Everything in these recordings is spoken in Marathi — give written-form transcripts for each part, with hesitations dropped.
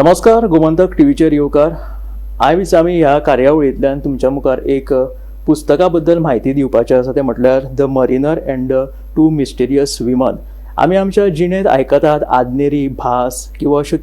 नमस्कार, गोमंतक टीव्हीचेर येवकार. आयज आमी ह्या कार्यावळींतल्यान तुमच्या मुखार एक पुस्तका बद्दल म्हायती दिवपाचें आसा, तें म्हटल्यार the mariner and the two mysterious women. आमी आमच्या जिणेंत आयकतात आदनेरी भास किंवा अश्यो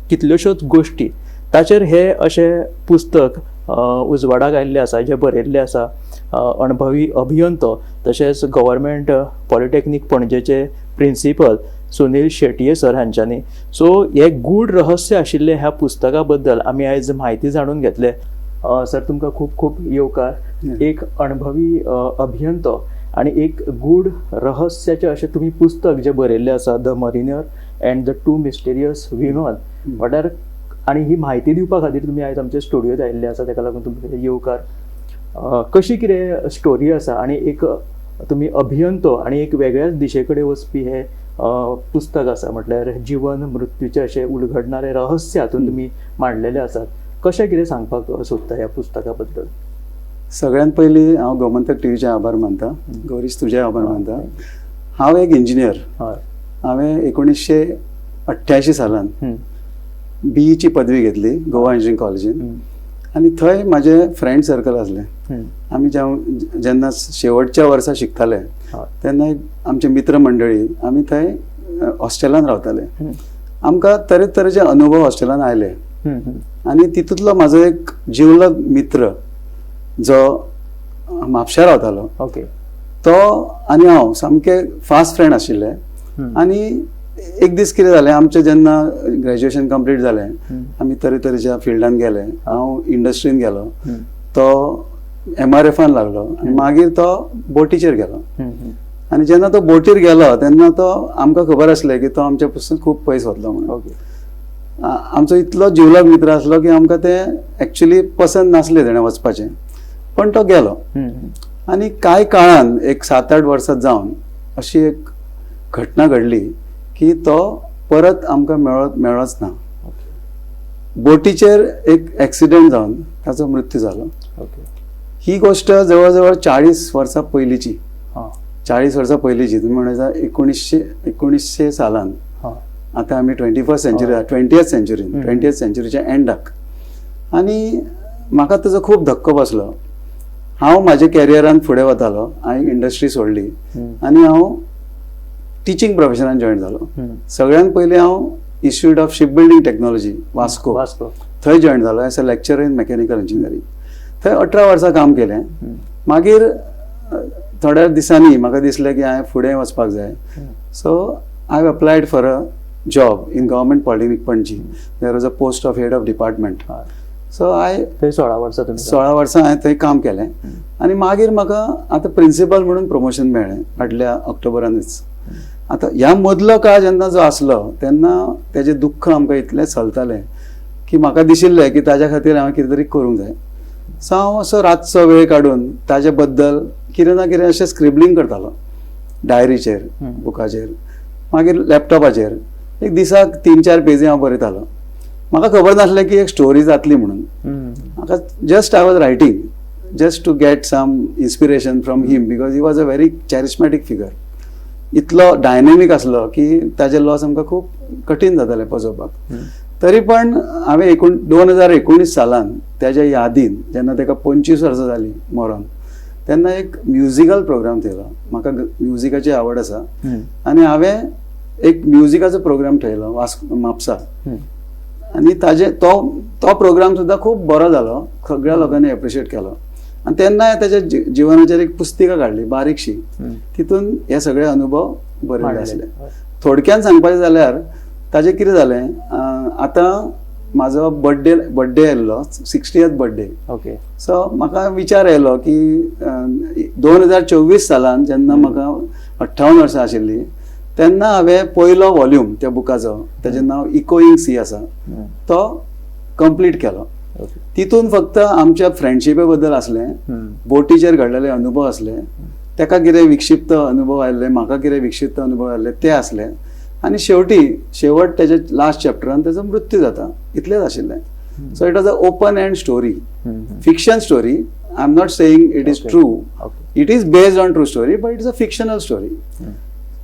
कितल्योश्योच गोश्टी, ताचेर हे अशें पुस्तक उजवाडाक आयिल्लें आसा, जें बरयल्लें आसा अणभवी अभियंतो तशेंच गव्हर्मेंट पॉलिटेक्नीक पणजेचे प्रिंसिपल सुनील शेटये सर हांच्यांनी. सो हे गूढ रहस्य आशिल्ले ह्या पुस्तका बद्दल आमी आयज म्हायती जाणून घेतले. सर, तुमकां खूब खूब येवकार. एक अणभवी अभियंतो आनी एक गूढ रहस्याचें अशें तुमी पुस्तक जें बरयल्लें आसा, the mariner and the two mysterious women. म्हटल्यार आनी ही म्हायती दिवपा खातीर तुमी आयज आमच्या स्टुडियोंत आयिल्ले आसा, ताका लागून तुमकां येवकार. कशी कितें स्टोरी आसा आनी एक तुमी अभियंतो आनी एक वेगळ्याच दिशे कडेन वचपी हे पुस्तक आसा, म्हटल्यार जिवन मृत्यूचे अशें उलगडणारे रहस्य हातून तुमी मांडलेले आसात. कशें कितें सांगपाक सोदता ह्या पुस्तका बद्दल? सगळ्यात पयलीं हांव गोमंतक टीव्हीचे आभार मानता. गौरीश, तुझे आभार मानता. हांव एक इंजिनियर. हांवें 1988 सालांत BE पदवी घेतली गोवा इंजिनियरींग कॉलेजीन. आनी थंय म्हाजे फ्रेंड सर्कल आसलें. आमी जेन्ना शेवटच्या वर्सा शिकताले तेन्ना आमचे मित्र मंडळी आमी थंय हॉस्टेलान रावताले. आमकां तरेतरेचे अनुभव हॉस्टेलान आयले. आनी तितूंतलो म्हाजो एक जिवलग मित्र जो म्हापशा रावतालो, तो आनी हांव सामके फास्ट फ्रेंड आशिल्ले. आनी एक दीस कितें जालें, आमचें जेन्ना ग्रॅज्युएशन कंप्लीट जालें, आमी तरेतरेच्या फिल्डान गेले. हांव इंडस्ट्रीन गेलो, तो MRFान लागलो आनी मागीर तो बोटीचेर गेलो. आनी जेन्ना तो बोटीर गेलो तेन्ना तो आमकां खबर आसलें की तो आमच्या पसून खूब पयस वतलो म्हणून. आमचो इतलो जिवलग मित्र आसलो की आमकां तें एक्चुली पसंद नासलें तेणें वचपाचें, पण तो गेलो. आनी कांय काळान एक 7-8 वर्सां जावन अशी एक घटना घडली की तो परत आमकां मेळ्ळोच ना. बोटीचेर एक एक्सिडेंट जावन ताचो मृत्यू जालो. ही गोष्ट जवळ जवळ 40 वर्सां पयलींची. 40 वर्सां पयलींची तुम्ही म्हणटा 1900 सालान. आतां आमी 20th सेंचुरीच्या एंडाक. आनी म्हाका ताचो खूब धक्को बसलो. हांव म्हाज्या कॅरियरान फुडें वतालो. हांवें इंडस्ट्री सोडली आनी हांव टिचींग प्रोफेशनान जॉयन जालो. सगळ्यात पयलीं हांव institute of ship building technology Vasco थंय जॉयन जालो as a lecturer in mechanical engineering. थंय 18 वर्सां काम केलें. मागीर थोड्या दिसांनी म्हाका दिसलें की हांवें फुडें वचपाक जाय. So I have applied for a job in government polytechnic Panaji. There was a post of head of department. So थंय 16 वर्सां हांवें थंय काम केलें. आनी मागीर म्हाका आतां प्रिंसिपल म्हणून प्रमोशन मेळ्ळें फाटल्या ऑक्टोबरानूच. आतां ह्या मदलो काळ जेन्ना जो आसलो तेन्ना तेजें दुख्ख आमकां इतलें चलतालें की म्हाका दिशिल्लें की ताज्या खातीर हांवें कितें तरी करूंक जाय. सो हांव असो रातचो वेळ काडून ताजे बद्दल कितें ना कितें अशें स्क्रिबलिंग करतालो डायरीचेर, बुकाचेर, मागीर लॅपटॉपाचेर. एक दिसाक 3-4 पेजी हांव बरयतालो. म्हाका खबर नासलें की एक स्टोरी जातली म्हणून. म्हाका just I was writing just to get some inspiration from him, because he was a very charismatic figure. इतलो डायनेमीक आसलो की ताजे लॉस आमकां खूब कठीण जातालें पचोवपाक. तरी पण हांवें 2019 सालान त्याच्या यादीन जेन्ना ताका 25 वर्सां जालीं मरोन, तेन्ना एक म्युजिकल प्रोग्राम थयलो. म्हाका म्युजिकाची आवड आसा आनी हांवें एक म्युजिकाचो प्रोग्राम थयलो म्हापसा. आनी ताजे तो प्रोग्राम सुद्दां खूब बरो जालो. सगळ्या लोकांनी एप्रिशिएट केलो. आनी तेन्ना ताच्या जिवनाचेर एक पुस्तिका काडली बारीकशी. तितून हे सगळे अनुभव बरयले आसले. थोडक्यान सांगपाचें जाल्यार ताजें कितें जालें, आतां म्हाजो बर्थडे आयल्लो, 60th बर्थडे. सो म्हाका विचार आयलो की 2024 सालान जेन्ना म्हाका 58 वर्सां आशिल्लीं तेन्ना हांवें पयलो वॉल्यूम त्या बुकाचो, ताचें नांव इकोईंग सी आसा, तो कंप्लीट केलो. तितून फक्त आमच्या फ्रेंडशिपे बद्दल आसलें, बोटीचेर घडलेले अनुभव आसले, ताका कितें विक्षिप्त अनुभव आयिल्ले, म्हाका कितें विक्षिप्त अनुभव आयिल्ले ते आसले. आनी शेवट तेजे लास्ट चॅप्टरान तेजो मृत्यू जाता, इतलेंच आशिल्लें. So it was a open end story, fiction story. I am not saying it is true, it is based on true story, but it is a fictional story.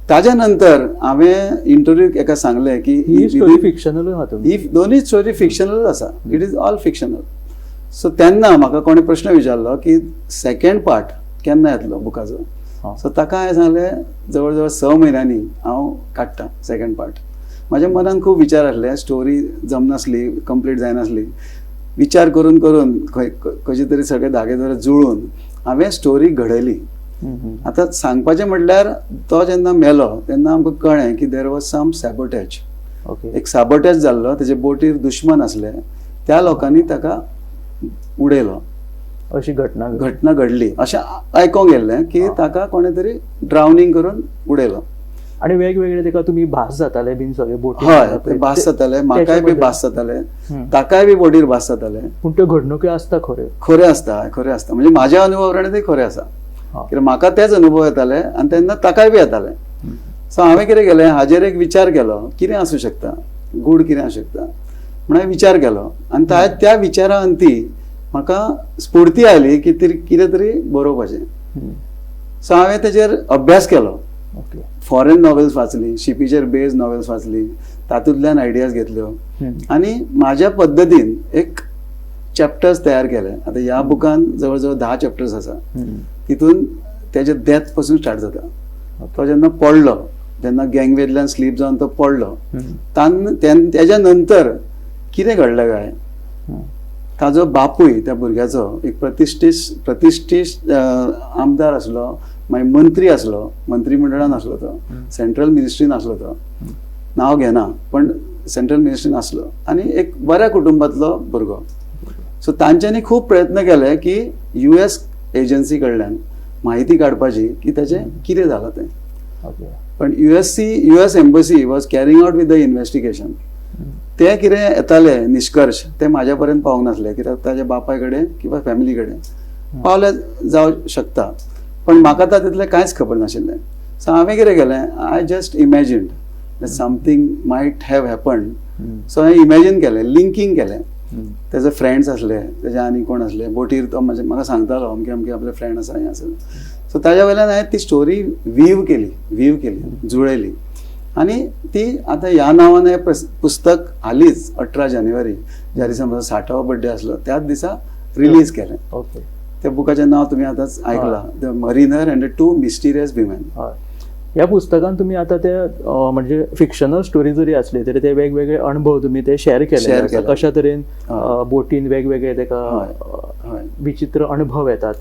ताज्या नंतर हांवें इंटरव्यूक एका सांगलें की ही स्टोरी फिक्शनल आहा तुमी. ही दोनूय स्टोरी फिक्शनल आसा. It is all fictional. So तेन्ना म्हाका कोणे प्रश्न विचारलो की सेकंड पार्ट केन्ना येतलो बुकाचो. सो ताका हांवें सांगलें जवळ जवळ 6 म्हयन्यांनी हांव काडटां सेकंड पार्ट. म्हाज्या मनान खूब विचार आसले. स्टोरी जमनासली, कंप्लीट जायनासली. विचार करून करून कशे तरी सगळे धागे दोरे जुळून हांवें स्टोरी घडयली. आतां सांगपाचें म्हटल्यार तो जेन्ना मेलो तेन्ना आमकां कळ्ळें की देर वॉज सम सॅबोटेज. एक सॅबोटेज जाल्लो. तेजे बोटीर दुश्मन आसले. त्या लोकांनी ताका उडयलो. अशी घटना घडली अशें आयकोंक गेल्लें की ताका कोणे तरी ड्रावनींग करून उडयलो. आणि वेगवेगळे तेका तुमी भास जाताले बीन सगळे बोटी. हय, ते भास जाताले. म्हाकाय बी भास जाताले. ताकाय बी बोटीर भास जाताले. पूण त्यो घडणुकी आसता खऱ्यो आसता. म्हणजे म्हाज्या अनुभवा प्रमाणे ते खरें आसा. कित्याक म्हाका तेच अनुभव येताले आनी तेन्ना ताकाय बी येताले. सो हांवें कितें केलें, हाजेर एक विचार केलो कितें आसूं शकता, गूढ कितें आसूं शकता म्हणून हांवें विचार केलो. आनी त्या विचारा अंती म्हाका स्फूर्ती आयली की कितें तरी बरोवपाचें. सो हांवें तेजेर अभ्यास केलो. फॉरेन नॉवेल्स वाचली, शिपीचेर बेस्ड नॉवेल्स वाचली, तातूंतल्यान आयडियाज घेतल्यो आनी म्हाज्या पद्दतीन एक चॅप्टर्स तयार केले. आतां ह्या बुकान जवळ जवळ 10 चॅप्टर्स आसा. तितून तेजे डेथ पासून स्टार्ट जाता. तो जेन्ना पडलो, जेन्ना गँगवेंतल्यान स्लीप जावन तो पडलो, तेज्या नंतर कितें घडलें काय, ताजो बापूय त्या भुरग्याचो एक प्रतिश्ठीत आमदार आसलो, मागीर मंत्री आसलो, मंत्रीमंडळान आसलो तो, सेंट्रल मिनिस्ट्रीन आसलो तो, नांव घेना पण सेंट्रल मिनिस्ट्रीन आसलो आनी एक बऱ्या कुटुंबांतलो भुरगो. सो तांच्यांनी खूब प्रयत्न केले की US एजन्सी कडल्यान माहिती काडपाची की तेजें कितें जालां तें. पण US embassy was carrying out with the investigation. ते कितें येताले निश्कर्श ते म्हाज्या पर्यंत पावूंक नासले, कित्याक ताज्या बापाय कडेन किंवा फॅमिली कडेन पावले जावं शकता. पण म्हाका तातूंतलें कांयच खबर नाशिल्लें. सो हांवें कितें केलें, I just imagined something might have happened. So हांवें इमॅजिन केलें, लिंकींग केलें. तेजे फ्रेंड्स आसले, तेजे आनी कोण आसले बोटीर, तो म्हाका सांगतालो अमके अमके आपले फ्रेंड आसा हें आसा. सो ताज्या वयल्यान हांवें ती स्टोरी वीव केली, जुळयली आनी ती आतां ह्या नांवान हें पुस्तक हालींच 18 जानेवारी ज्या दिसा म्हजो 60वा बर्थडे आसलो त्याच दिसा रिलीज केलें. त्या बुकाचें नांव तुमी आतांच आयकलां, the mariner and the 2 mysterious women. ह्या पुस्तकान तुम्ही आता ते म्हणजे फिक्शनल स्टोरी जरी असली तरी ते वेगवेगळे अनुभव तुम्ही ते शेअर केले. कशा तरेन बोटीन वेगवेगळे तेका विचित्र अनुभव येतात.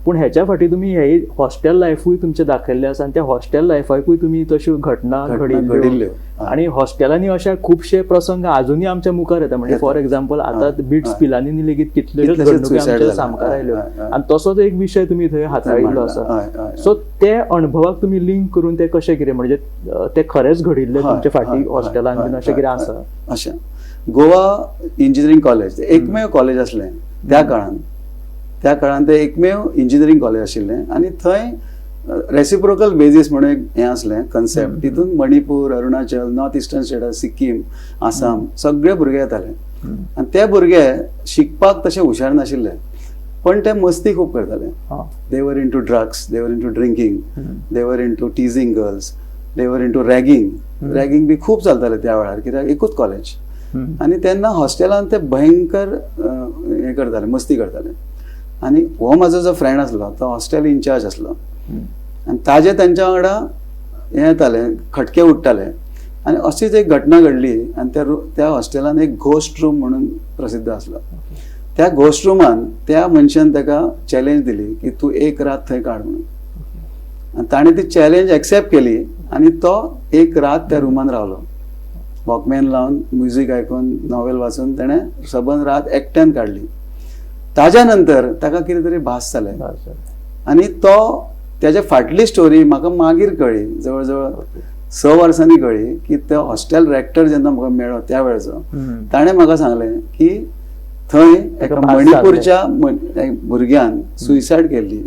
पूण ह्याच्या फाटी तुम्ही हे हॉस्टेल लायफूय तुमचे दाखयल्ले आसा आनी त्या हॉस्टेल लायफाकूय तुम्ही तश्यो घटना घडिल्ल्यो आणि हॉस्टेलांनी अशा खुबशे प्रसंग अजूनही आमच्या मुखार येता. म्हणजे फॉर एक्झाम्पल आता बिट्स पिलांनी लेगीत कितल्योच घडणुकी आमच्या सामकार आयल्यो आणि तसोच एक विषय तुम्ही थंय हाताळिल्लो आसा. सो ते अनुभवाक तुम्ही लिंक करून ते कशें कितें म्हणजे ते खरेंच घडिल्ले तुमच्या फाटी हॉस्टेलान बीन अशें कितें आसा? अशें गोवा इंजिनियरींग कॉलेज एकमेव कॉलेज आसलें त्या काळान ते एकमेव इंजिनियरींग कॉलेज आशिल्लें आनी थंय रेसिप्रोकल बेजीस म्हणून एक हें आसलें कन्सेप्ट. तितून Manipur, Arunachal, north eastern states, Sikkim, Assam सगळे भुरगे येताले आनी ते भुरगे शिकपाक तशे हुशार नाशिल्ले पण ते मस्ती खूब करताले. दे वर इनटू ड्रग्स, दे वर इनटू ड्रिंकिंग, दे वर इनटू टीजिंग गर्ल्स, दे वर इनटू रॅगिंग बी खूब चलताले त्या वेळार, कित्याक एकूच कॉलेज. आनी तेन्ना हॉस्टेलान ते भयंकर हें करताले, मस्ती करताले. आनी हो म्हाजो जो फ्रेंड आसलो तो हॉस्टेल इन्चार्ज आसलो आनी ताजे तेंच्या वांगडा हें येताले, खटके उडटाले. आनी अशीच एक घटना घडली आनी त्या हॉस्टेलान एक घोस्ट रूम म्हणून प्रसिद्ध आसलो. त्या घोस्ट रुमान त्या मनशान ताका चॅलेंज दिली की तूं एक रात थंय काड म्हणून. आनी ताणें ती चॅलेंज एक्सेप्ट केली आनी तो एक रात त्या रुमान रावलो. वॉकमॅन लावन, म्युझीक आयकून, नॉवेल वाचून ताणें सबंद रात एकट्यान काडली. ताज्या नंतर ताका कितें तरी भास जालें आनी तो त्याच्या फाटली स्टोरी म्हाका मागीर कळ्ळी, जवळ जवळ 6 वर्सांनी कळ्ळी की तो हॉस्टेल रेक्टर जेन्ना म्हाका मेळ्ळो त्या वेळचो ताणें म्हाका सांगलें की थंय एका मणिपूरच्या भुरग्यान सुसायड केल्ली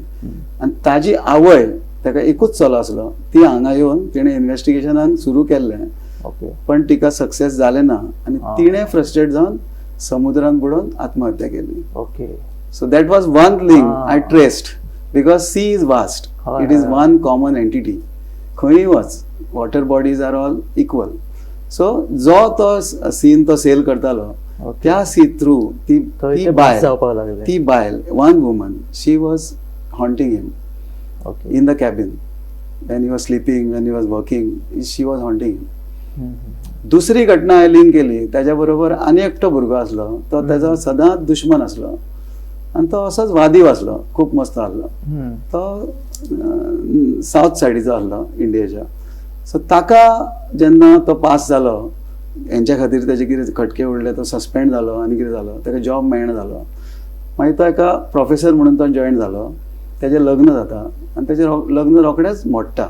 आनी ताजी आवय, ताका एकूच चलो आसलो, ती हांगा येवन तिणें इन्व्हेस्टिगेशनान सुरू केल्लें पण तिका सक्सेस जालें ना आनी तिणें फ्रस्ट्रेट जावन समुद्रान बुडोवन आत्महत्या केली. So that was one link I traced because sea is vast, it is one common entity. खंयी वच water bodies are all equal. So जो तो सीन तो सेल करतालो त्या सी थ्रू ती बायल one woman she was haunting him in the cabin when he was sleeping, when he was working, she was haunting him. दुसरी घटना हांवें लिंक केली त्याच्या बरोबर आनी एकटो भुरगो आसलो तो त्याचा सदांच दुश्मन आसलो आनी तो असोच वादीव आसलो खूब मस्त आसलो तो साऊथ सायडीचो आसलो इंडियेच्या. सो ताका जेन्ना तो पास जालो हेंच्या खातीर तेजे कितें खटके उरले तो सस्पेंड जालो आनी कितें जालो ताका जॉब मेळना जालो. मागीर तो एका प्रोफेसर म्हणून तो जॉयन जालो. तेजें लग्न जाता आनी तेजें लग्न रोखडेंच मोडटा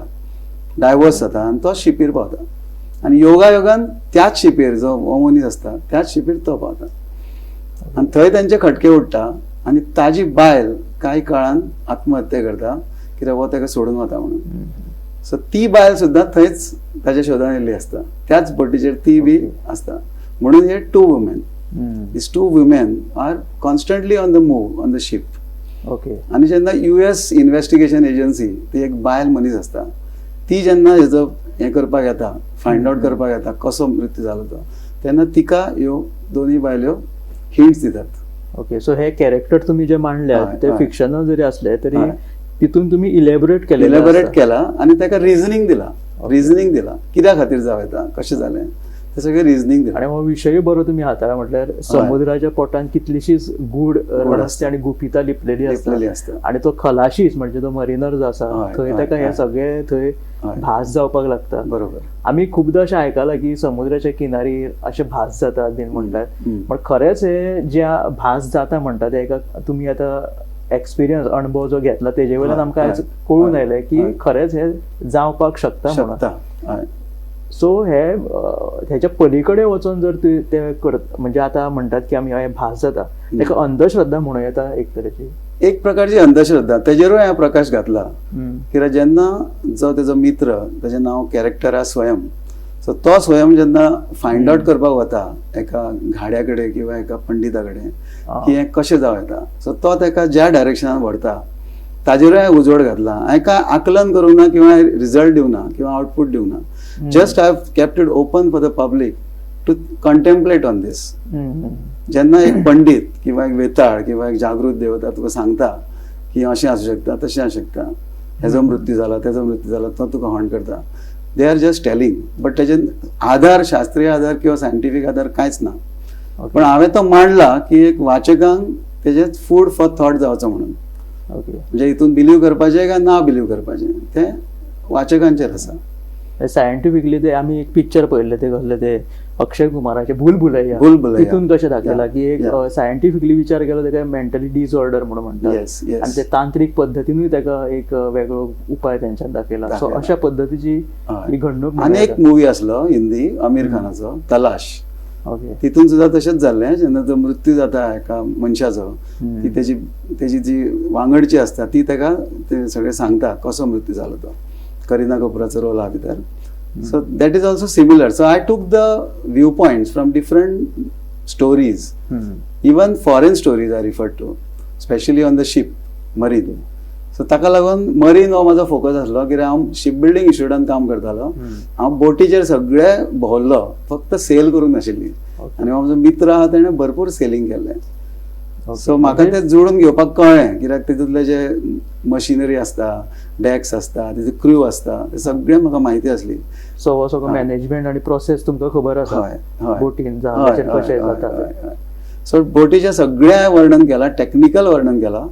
डायवोर्स जाता आनी तो शिपीर पावता आनी योगायोगान त्याच शिपीर जो हो मनीस आसता त्याच शिपीर तो पावता आनी थंय तेंचे खटके उडटा आनी ताजी बायल कांय काळान आत्महत्या करता कित्याक हो ताका सोडून वता म्हणून. सो ती बायल सुद्दां थंयच ताच्या शोधान येयल्ली आसता त्याच बोटीचेर ती बी आसता म्हणून हे 2 women. These 2 women are constantly on the move on the ship. Okay. आणि जेन्ना US इन्व्हेस्टिगेशन एजन्सी ती एक बायल मनीस आसता ती जेन्ना हेजो हें करपाक येता फायंड आउट करपाक येता कसो मृत्यू जालो तो तेन्ना तिका ह्यो दोनूय बायल्यो हिंट्स दितात. ओके. सो हे कॅरेक्टर तुम्ही जे मांडल्यात ते हय. फिक्शनल जरी असले तरी हय. तितून तुम्ही इलेबोरेट केला आणि ताका रिजनिंग दिला कित्या खातीर जावं येता कशें जालें ते सगळें रिजनिंग दिला. आणि मग विषय बरो तुम्ही हाताळा म्हटल्यार समुद्राच्या पोटान कितलीशीच गूढ रहस्य आणि गुपिता लिपलेली असता आणि तो खलाशीच म्हणजे तो मरिनर जो आसा थंय ताका हे सगळे थंय भास जावपाक लागता. बरोबर. आम्ही खूपदा अशें आयकलां की समुद्राच्या किनारी अशे भास जातात बीन म्हणटात पण खरेंच हे ज्या भास जाता म्हणटा ते एका तुम्ही आता एक्सपिरियन्स अनुभव जो घेतला तेजे वयल्यान आमकां आयज कळून आयलें की खरेंच हे जावपाक शकता म्हणून. सो ह्याच्या पलीकडे वचून जर ते करत म्हणजे आता म्हणतात की आम्ही हे भास जाता ताका अंधश्रद्धा म्हणूं येता एक तरेची एक प्रकारची अंधश्रद्धा तेजेरूय हांवें प्रकाश घातला कित्याक जेन्ना जो तेजो मित्र तेजें नांव कॅरेक्टर आहा स्वयं. सो तो स्वयं जेन्ना फायंड आउट करपाक वता एका घाड्या कडेन किंवा एका पंडिता कडेन की हें कशें जावं येता सो तो ताका ज्या डायरेक्शनान व्हरता ताजेरूय हांवें उजवड घातला. हांवें काय आकलन करूंक ना किंवा रिजल्ट दिवना किंवा आउटपूट दिवना. Just I have kept it open for the public to contemplate on this. जेन्ना एक पंडित किंवा एक वेताळ किंवा एक जागृत देवता तुका सांगता की अशें आसूं शकता तशें आसूं शकता हेजो मृत्यू जाला तेजो मृत्यू जाला तो तुका हॉन्ट करता they are just telling but तेजे आधार शास्त्रीय आधार किंवा सायंटिफीक आधार कांयच ना. पण हांवें तो मांडला की एक वाचकांक तेजे फूड फॉर थॉट जावचो म्हणून. म्हणजे हितून बिलीव करपाचें काय ना बिलीव करपाचें तें वाचकांचेर आसा. सायंटिफिकली ते आम्ही एक पिक्चर पळयल्ले ते कसले ते अक्षय कुमाराचे भूलभुलैया तितून कशें दाखयला की एक सायंटिफिकली विचार केलो ताका मेंटली डिसऑर्डर म्हणून म्हणटात आणि ते तांत्रिक पद्दतीनूय ताका एक वेगळो उपाय तेंच्यान दाखयला. सो अशा पद्दतीची ही घडणूक. आनी एक मूवी आसलो हिंदी आमिर खानाचो तलाश. तितून सुद्धा तशेंच जाल्लें जेन्ना तो मृत्यू जाता एका मनशाचो ती तेजी जी वांगडची आसता ती ताका ते सगळें सांगता कसो मृत्यू जालो तो. करिना कपुराचो रोल आहा भितर. So that is also similar. So I took the view points from different stories even foreign stories I refer to specially on the ship marine. So ताका लागून मरीन हो म्हाजो फोकस आसलो कित्याक हांव शिप बिल्डींग इन्स्टिट्यूटान काम करतालो. हांव बोटीचेर सगळे भोंवल्लो फक्त सेल करूंक नाशिल्ली आनी हो म्हजो मित्र आहा ताणें भरपूर सेलिंग केल्लें. सो म्हाका तें जुळून घेवपाक कळ्ळें कित्याक तितूंतले जे मशिनरी आसता डॅक्स आसता तेजे क्रू आसता ते सगळें म्हाका म्हायती आसली. सो हो सगळो मॅनेजमेंट आनी प्रोसेस तुमकां खबर आसा बोटीन कशें जाता. सो बोटीचें सगळें वर्णन केलां टेक्निकल वर्णन केलां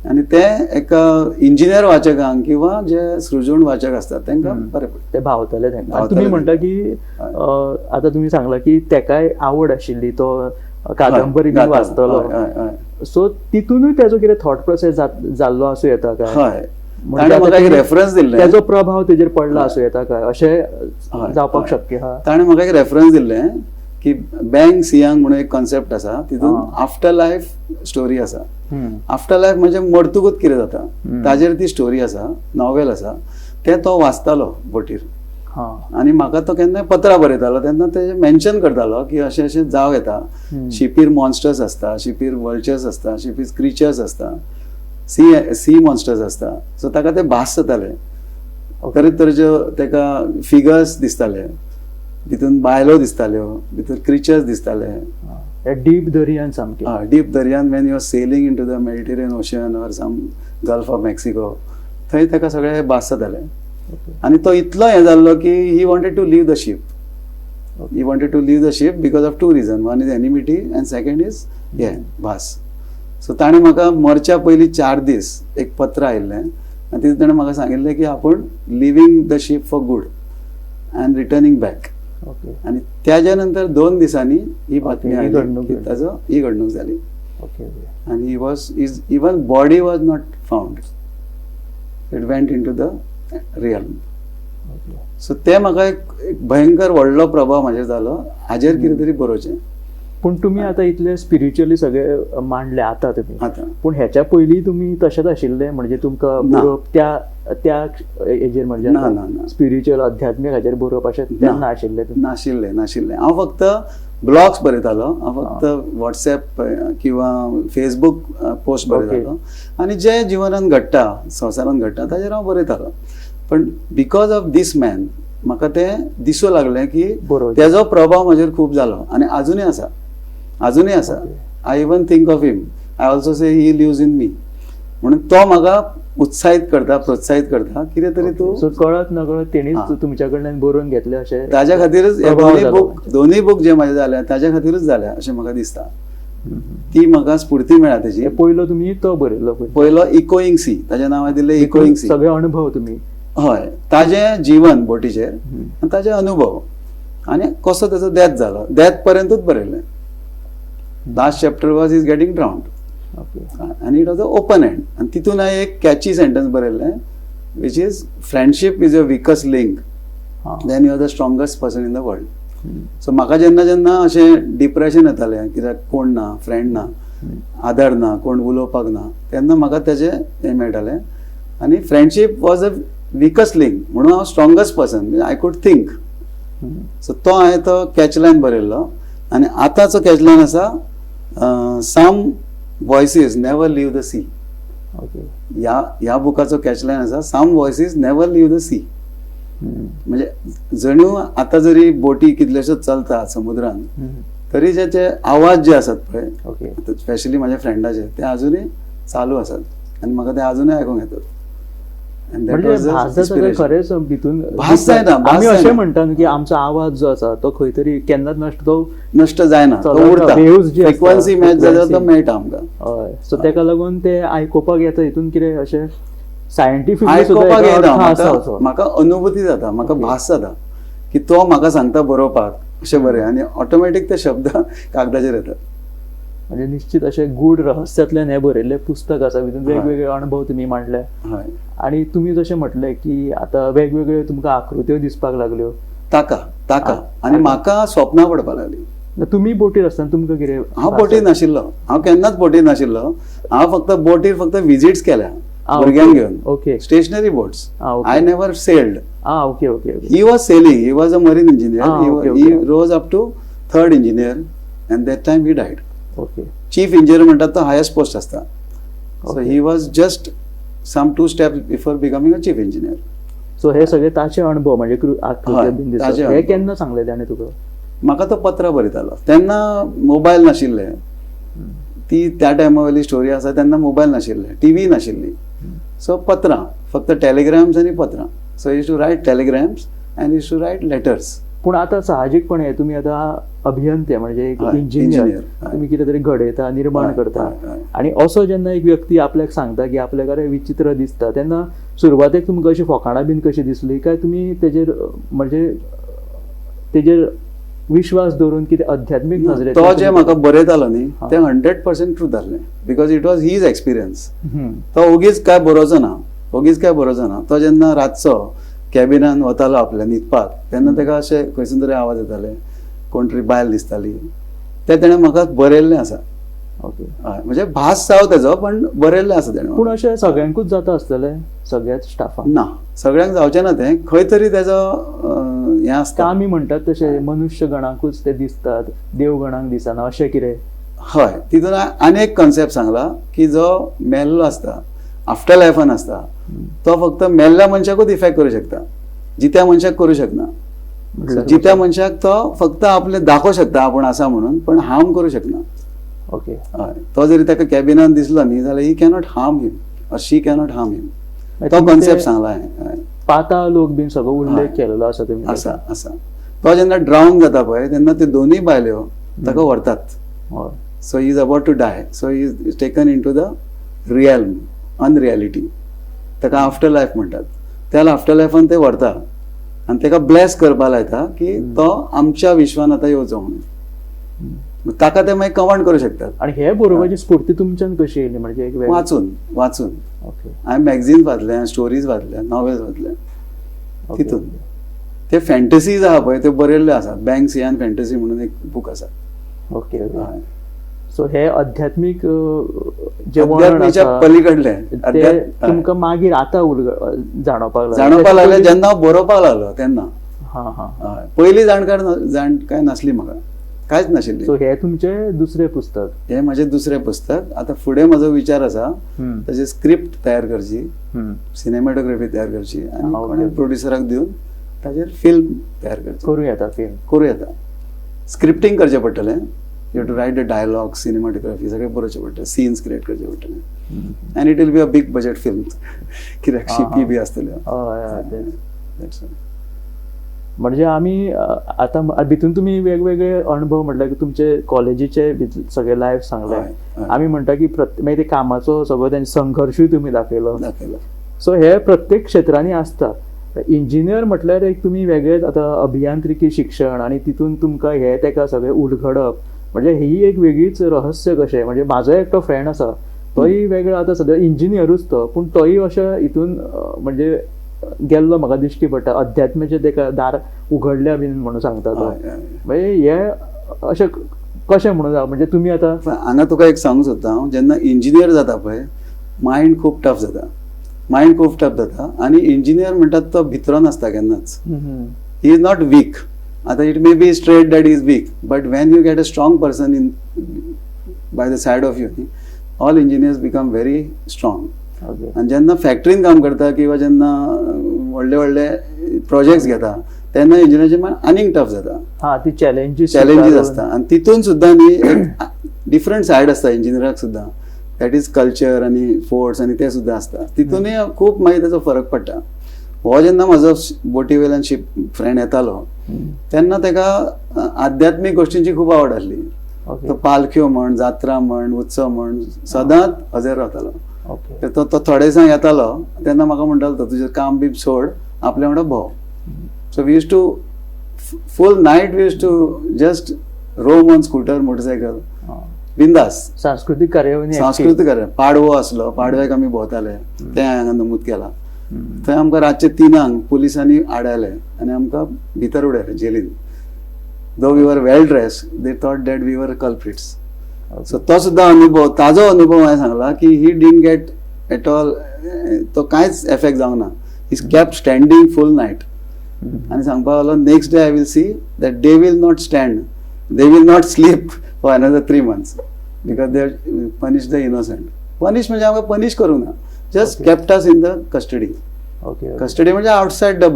आनी ते एका इंजिनियर वाचकांक किंवा जे सृजून वाचक असतात तांकां बरें ते भावतले तांकां. तुम्ही म्हणटा की आतां तुमी सांगला की तेकाय आवड आशिल्ली तो कादंबरी वाचतलो सो तितूनय तेजो कितें थॉट प्रोसेस जाल्लो आसूं येता काय रेफरन्स दिल्ले तेजो प्रभाव तेजेर पडला आसूं येता काय अशें जावपाक शक्य आहा. ताणें म्हाका एक रेफरन्स दिल्लें की बँग सियांग म्हणून एक कॉन्सेप्ट आसा तितून आफ्टर लायफ स्टोरी आसा. आफ्टर लायफ म्हणजे मरतकूच कितें जाता ताजेर ती स्टोरी आसा नॉवेल आसा ते तो वाचतालो बोटीर. आनी म्हाका तो केन्नाय पत्रां बरयतालो तेन्ना तेजे मेन्शन करतालो की अशें अशें जावं येता. शिपीर मॉन्स्टर्स आसता शिपीर वर्चर्स आसता शिपीर क्रिचर्स आसता सी मॉन्स्टर्स आसता. सो ताका ते भास जाताले तरेतरेच्यो तेका फिगर्स दिसताले, भितून बायलो दिसताल्यो, भितून क्रिचर्स दिसताले. डीप दर्यान सामके. डीप दर्यान when you are sailing in to the Mediterranean ocean or some gulf of Mexico, थंय तेका सगळें भास जातालें. आनी तो इतलो हें जाल्लो की he wanted to leave the ship. He wanted to leave the ship because of two reasons. One is enmity and second is भास. सो ताणें म्हाका मरच्या पयलीं 4 दीस एक पत्र आयिल्लें आनी तितून ताणें म्हाका सांगिल्लें की आपूण living the ship for good and returning back. आनी त्याच्या नंतर 2 दिसांनी ही बातमी आयली की ताजो ही घडणूक जाली. आनी he was even body was not found. It went in to the reel. So ते म्हाका एक भयंकर व्हडलो प्रभाव म्हाजेर जालो, हाजेर कितें तरी बरोवचें. पूण तुमी आतां इतले स्पिरिच्युअली सगळे मांडले आतां तुमी, आतां पूण हेच्या पयलीं तुमी तशेंच आशिल्ले म्हणजे तुमकां बरोवप त्या हेजेर म्हणजे स्पिरिच्युअल आध्यात्मीक हाजेर बरोवप अशें तेन्ना आशिल्ले? नाशिल्लें. हांव फक्त ब्लॉग्स बरयतालो, हांव फक्त व्हॉट्सॅप किंवा फेसबूक पोस्ट बरयतालो आनी जे जिवनान घडटा, संवसारान घडटा ताजेर हांव बरयतालो. पण बिकॉज ऑफ दीस मॅन म्हाका तें दिसूं लागलें की तेजो प्रभाव म्हजेर खूब जालो आनी अजुनूय आसा. I even think of him. I also say he lives in me. म्हणून तो म्हाका उत्साहीत करता, प्रोत्साहीत करता कितें तरी तूं कळत नकळत तेणीच तुमच्या कडल्यान बरोवन घेतलें अशें. ताज्या खातीरच दोनूय बूक जे म्हाजे जाल्या ताज्या खातीरच जाल्या अशें म्हाका दिसता. ती म्हाका स्फूर्ती मेळ्ळा तेजी. पयलो तुमी तो बरयलो? पयलो इकोईंग सी, ताजें नांव दिलें इकोईंग सी. सगळे अनुभव तुमी? हय, ताजें जीवन बोटीचेर आनी ताजे अनुभव आनी कसो तेजो डेथ जालो, डेथ पर्यंतूच बरयलें. Last chapter was is getting drowned आनी it was a open end. आनी तितून हांवें एक कॅची सेंटन्स बरयल्लें which is friendship is a weakest link then you are the strongest person in the world. So म्हाका जेन्ना अशें डिप्रेशन येतालें कित्याक कोण ना, फ्रेंड ना, आदार ना, कोण उलोवपाक ना, तेन्ना म्हाका तेजें हें मेळटालें. आनी friendship was a weakest link म्हणून हांव strongest person I could think. So तो हांवें तो कॅचलायन बरयल्लो. आनी आतांचो कॅचलायन आसा some voices never leave the sea. ह्या बुकाचो कॅचलायन आसा some voices never leave the sea. म्हणजे जणू आतां जरी बोटी कितल्योश्योच चलता समुद्रान तरी जे आवाज जे आसात पळय स्पेशली म्हाज्या फ्रेंडाचे ते अजुनूय चालू आसात आनी म्हाका ते अजुनूय आयकूंक येतात. खरेंच भितून आमी अशें म्हणटा की आमचो आवाज जो आसा तो खंय तरी केन्नाच नश्ट जायना, तो उरता. फ्रिक्वेन्सी मॅच जाल्यार तो मेळटा आमकां. हय, सो तेका लागून ते आयकुपाक येता. हितून कितें अशें सायंटिफीक आयकुपाक येता, म्हाका अनुभूती जाता, म्हाका भास जाता की तो म्हाका सांगता बरोवपाक अशें बरें आनी ऑटोमॅटीक ते शब्द कागदाचेर येतात. म्हणजे निश्चित अशें गूढ रहस्यातल्यान हें बरयल्लें पुस्तक आसा. भितून वेगवेगळे अनुभव तुमी मांडले आनी तुमी जशें म्हटलें की आतां वेगवेगळ्यो तुमकां आकृत्यो दिसपाक लागल्यो ताका आनी म्हाका स्वप्नां पडपाक लागलीं. तुमी बोटीर आसतना तुमकां कितें? हांव बोटीर नाशिल्लो, हांव केन्नाच बोटीर नाशिल्लो. हांव फक्त बोटीर फक्त विजिट्स केल्या भुरग्यांक घेवन. Okay. Stationary boats. I never sailed. Okay. He was sailing. He was a marine engineer. He rose up to 3rd engineer and that time he died. Okay. Chief engineer म्हणटात तो हायस्ट पोस्ट आसता. So he was just some 2 steps before becoming a chief engineer. So हे सगळे ताचे अनुभव म्हणजे हे केन्ना सांगले ताणें तुका? म्हाका तो पत्र बरयतालो. तेन्ना मोबायल नाशिल्ले. ती त्या टायमा वयली स्टोरी आसा. तेन्ना मोबायल नाशिल्ले, टीव्ही नाशिल्ली. सो पत्रां, फक्त टेलिग्राम्स आनी पत्रां. So use to write telegrams and use to write letters. पूण आतां साहजिकपणे तुमी आतां अभियंते म्हणजे एक इंजिनियर, तुमी कितें तरी घडयता, निर्माण करता आनी असो जेन्ना एक व्यक्ती आपल्याक सांगता की आपल्याक अरे विचित्र दिसता तेन्ना सुरवातेक तुमकां अशी फकाणां बीन कशी दिसली काय तुमी तेजेर म्हणजे तेजेर विश्वास दवरून कितें अध्यात्मीक नजरेन? तो जे म्हाका बरयतालो न्ही तें 100% ट्रूथ जाल्लें because it was his experience. तो ओगीच काय बरोवचो ना. तो जेन्ना रातचो कॅबिनान वतालो आपल्या न्हिदपाक तेन्ना ताका अशें खंयसून तरी आवाज येताले, कोण तरी बायल दिसताली. ते तेणें म्हाका बरयल्लें आसा. ओके. हय, म्हणजे भास जाव तेजो पण बरयल्लें आसा तेणें. पूण अशें सगळ्यांकूच जाता आसतलें? सगळ्याच स्टाफाक ना, सगळ्यांक जावचें ना. तें खंय तरी तेजो हें आसता. आमी म्हणटात तशें मनुश्य गणाकूच ते दिसतात, देव गणांक दिसना अशें कितें? हय, तितून आनी एक कॉन्सेप्ट सांगला की जो मेल्लो आसता आफ्टर लायफान आसता तो फक्त मेल्ल्या मनशाकूच इफेक्ट करूं शकता, जित्या मनशाक करूं शकना. जित्या मनशाक तो फक्त आपले दाखोवं शकता आपण आसा म्हणून, पण हार्म करूं शकना. ओके. हय, तो जरी ताका कॅबिनान दिसलो न्ही जाल्यार he cannot harm him or she cannot harm him. तो कॉन्सेप्ट सांगला हांवें. पाताळ लोक बीन सगळो उल्लेख केलेलो आसा तुमी. आसा आसा. तो जेन्ना ड्रावन जाता पळय तेन्ना ते दोनूय बायल्यो ताका व्हरतात. So he is about to die. So he is taken in to the realm, unreality. ताका आफ्टर लायफ म्हणटात. त्या आफ्टर लायफान ते व्हरता आनी ताका ब्लेस करपा लायता की तो आमच्या विश्वान आतां येवचो म्हणून. ताका ते मागीर कमांड करूं शकतात. आणि हे बरोवपाची स्फूर्ती तुमच्यान कशी येयली? म्हणजे एक वाचून ओके. हांवें मॅगझीन वाचल्या, स्टोरीज वाचल्या, नॉवेल्स वाचल्या. तितून ते फॅन्टसीज आहा पळय ते बरयल्ले आसात. बँक सियान फॅन्टसी म्हणून एक बूक आसा. ओके. सो हे अध्यात्मिक जे अध्यात्माच्या पलीकडले तुमकां मागीर आतां जाणवपाक लागले जेन्ना हांव बरोवपाक लागलो तेन्ना. पयलीं जाणकाय नासली म्हाका, कांयच नाशिल्ली. सो हे तुमचे दुसरे पुस्तक? हे म्हजें दुसरें पुस्तक. आतां फुडें म्हजो विचार आसा ताची स्क्रिप्ट तयार करची, सिनेमॅटोग्राफी तयार करची आनी प्रोड्युसराक दिवन ताचेर फिल्म तयार करची. करूं येता. स्क्रिप्टींग करचें पडटलें. You have to write the dialogue, cinematography सगळें बरोवचें पडटलें, सीन्स क्रिएट करचे पडटले. And it will be a big budget film, कित्याक शिपी बी आसतल्यो. म्हणजे आमी आतां भितून तुमी वेगवेगळे अनुभव म्हटल्यार की तुमचे कॉलेजीचे सगळे लायफ सांगले. आमी म्हणटा की मागीर ते कामाचो सगळो तेंचो संघर्शूय तुमी दाखयलो. सो हे प्रत्येक क्षेत्रांनी आसता. इंजिनियर म्हटल्यार एक तुमी वेगळेच आतां अभियांत्रिकी शिक्षण आनी तितून तुमकां हे तेका सगळें उलगडप म्हणजे ही एक वेगळीच रहस्य कशें. म्हणजे म्हाजो एकटो फ्रेंड आसा तोय वेगळो आतां सद्या इंजिनियरूच तो, पूण तोय अशें हितून म्हणजे गेल्लो म्हाका दिश्टी पडटा. अध्यात्माचे तेका दार उगडल्या बीन म्हणून सांगता तो. म्हणजे हे अशें कशें म्हणून म्हणजे तुमी आतां हांगा तुका एक सांगूंक सोदता हांव. जेन्ना इंजिनियर जाता पळय मायंड खूब टफ जाता. आनी इंजिनियर म्हणटात तो भितरून आसता केन्नाच. He is not weak. आतां it may be straight that is weak, but when you get a strong person in by the side of you, all engineers become very strong. आनी जेन्ना फॅक्टरीन काम करता किंवा जेन्ना व्हडले व्हडले प्रोजेक्ट्स घेता तेन्ना इंजिनियराचें मायंड आनीक टफ जाता. ती चॅलेंजीस आसता. आनी तितून सुद्दां न्ही एक डिफरंट सायड आसता इंजिनियराक सुद्दां. दॅट इज कल्चर आनी फोर्स आनी ते सुद्दां आसता. तितूनय खूब मागीर ताचो फरक पडटा. हो जेन्ना म्हजो बोटी वयल्यान शिप फ्रेंड येतालो तेन्ना ताका आध्यात्मीक गोश्टींची खूब आवड आसली. तो पालख्यो म्हण, जात्रा म्हण, उत्सव म्हण सदांच हजर रावतालो. तो थोडे दिसांक येतालो तेन्ना म्हाका म्हणटालो तो तुजें काम बी सोड, आपल्या वांगडा भोंव. So we use to full night we use to just roam on scooter, motorcycle, बिंदास. सांस्कृतीक कार्यावळी. पाडवो आसलो, पाडव्याक आमी भोंवताले. ते हांगा नमूद केला. थंय आमकां रातचे 3 पुलिसांनी आडायले आनी आमकां भितर उडयले Jelin. Though we were well dress, they thought that we were culprits. So तो सुद्दां अनुभव, ताजो अनुभव हांवें सांगला की he didn't get at all, तो कांयच एफेक्ट जावंक ना. He kept standing full night. आनी सांगपाक लागलो next day I will see that they will not stand, they will not sleep for another 3 months because they punish the innocent. Punish म्हणजे आमकां पनिश करूंक ना, just kept us in the custody. Custody म्हणजे outside the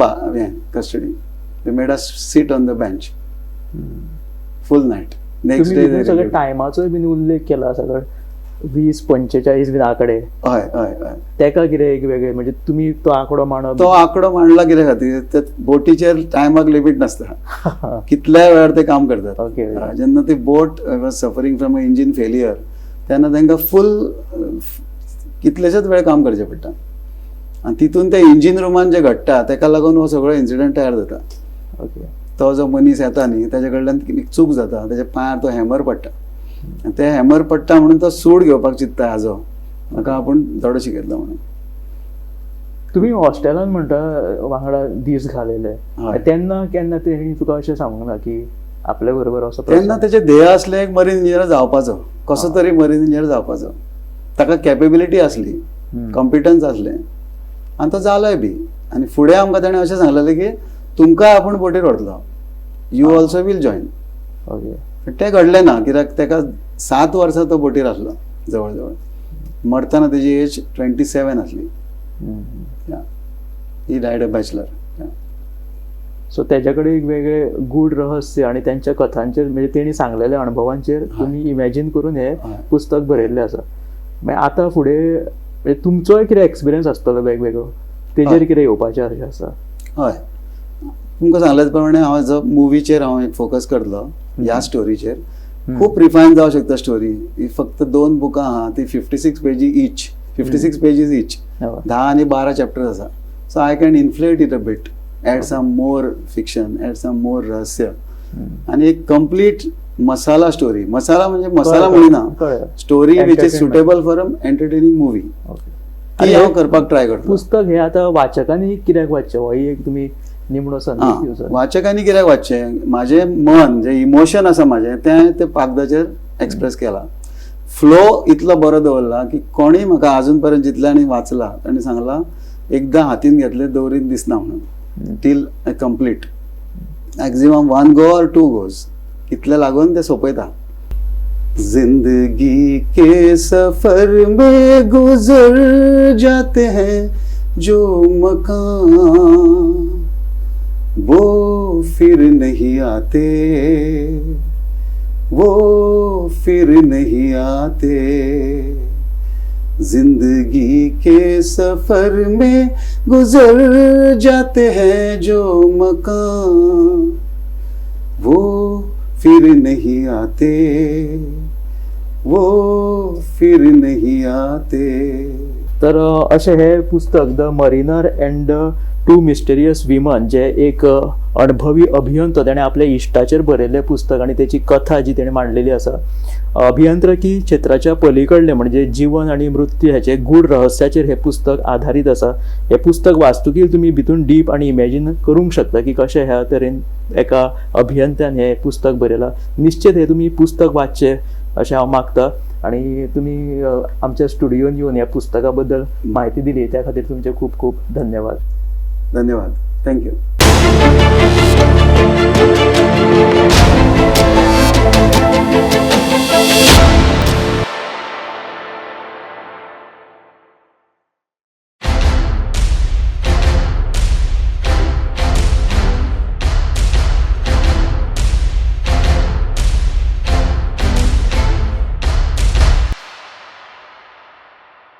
custody. They made us sit on the bench full night. Next day सगळ्या टायमाचो बीन उल्लेख केला सगळं 20-45 बीन आकडे. हय हय हय. तेका कितें एक वेगळें म्हणजे तुमी तो आंकडो मांडप? तो आंकडो मांडला कित्या खातीर ते बोटीचेर टायमाक लिमीट नासता. कितल्या वेळार ते काम करतात. जेन्ना ती boat was suffering from a engine failure तेन्ना तांकां फूल कितलेशेच वेळ काम करचें पडटा. आनी तितून ते इंजीन रुमान जे घडटा तेका लागून हो सगळो इन्सिडंट तयार जाता. तो जो मनीस येता न्ही ताचे कडल्यान चूक जाता, ताच्या पांयार तो हॅमर पडटा. ते हॅमर पडटा म्हणून तो सूड घेवपाक चित्ता हाजो, म्हाका आपूण थोडो शिकयतलो म्हणून. तुमी हॉस्टेलान म्हणटा वांगडा दीस घालयले तेन्ना केन्ना तेणी तुका अशें सांगूंक ना की आपल्या बरोबर असो? तेन्ना तेचे ध्येय आसलें एक मरीन इंजिनियर जावपाचो, कसो तरी मरीन इंजिनियर जावपाचो. ताका कॅपेबिलिटी आसली, कॉम्पिटन्स आसलें आनी तो जालोय बी. आनी फुडें आमकां ताणें अशें सांगलेलें की तुमकां आपूण बोटीर व्हरतलो, यू ऑल्सो वील जॉयन. तें घडलें ना कित्याक ताका 7 वर्सां तो बोटीर आसलो जवळ जवळ. मरतना तेजी एज 27 आसली. ही डायड अ बॅचलर. सो त्याच्याकडे एक वेगळे गूढ रहस्य आणि त्यांच्या कथांचेर म्हणजे तेणी सांगलेल्या अनुभवांचेर तुम्ही इमॅजिन करून हे पुस्तक बरयल्लें आसा. मागीर आतां फुडें म्हणजे तुमचोय कितें एक्सपिरियन्स आसतलो वेगवेगळो तेजेर कितें येवपाचें अशें आसा? हय, तुमकां सांगल्याच प्रमाणे हांव जो मुवीचेर हांव फोकस करतलो, ह्या स्टोरीचेर. खूब रिफायन जावं शकता स्टोरी. ही फक्त 2 बुकां आहा ती 56 पेजीस इच 10 आनी 12 चॅप्टर्स आसा. So I can inflate it a bit, add some more fiction, add some more रहस्य, आणि एक कंप्लीट मसाला स्टोरी. मसाला म्हणजे मसाला म्हणिना, story which is suitable for a entertaining movie. ती हांव करपाक ट्राय करता. पुस्तक हे आतां वाचकांनी कित्याक वाचचें हो एक तुमी निमणो संदेश दिवचो? वाचकांनी कित्याक वाचचें? म्हाजें मन जे इमोशन आसा म्हाजें ते कागदाचेर एक्सप्रेस केला. फ्लो इतलो बरो दवरला की कोणीय म्हाका अजून पर्यंत जितल्यांनी वाचला तांणी सांगला एकदां हातीन घेतले दवरीन दिसना म्हणून, till complete. Maximum 1 go or 2 goes इतले लागून ते सोपयता. जिंदगी के सफर में गुजर जाते हैं जो मकान, वो फिर नहीं आते, वो फिर नहीं आते. जिंदगी के सफर में गुजर जाते हैं जो मकान, वो फिर नहीं आते, वो फिर नहीं आते. तर अशें हे पुस्तक the mariner and 2 mysterious women जे एक अणभवी अभियंतो ताणें आपल्या इश्टाचेर बरयल्लें पुस्तक आणि त्याची कथा जी ताणें मांडलेली आसा. अभियांत्रिकी क्षेत्राच्या पलीकडले म्हणजे जीवन आणि मृत्यू ह्याचे गूढ रहस्याचेर हे पुस्तक आधारित आसा. हे पुस्तक वाचतकीर तुम्ही भितून डीप आणि इमॅजिन करूंक शकता की कशें ह्या तरेन एका अभियंत्यान हे पुस्तक बरयलां. निश्चित हे तुम्ही पुस्तक वाचचें अशें हांव मागता. आणि तुम्ही आमच्या स्टुडियोन येवन ह्या पुस्तका बद्दल माहिती दिली त्या खातीर तुमचे खूप खूप धन्यवाद. धन्यवाद. थँक्यू.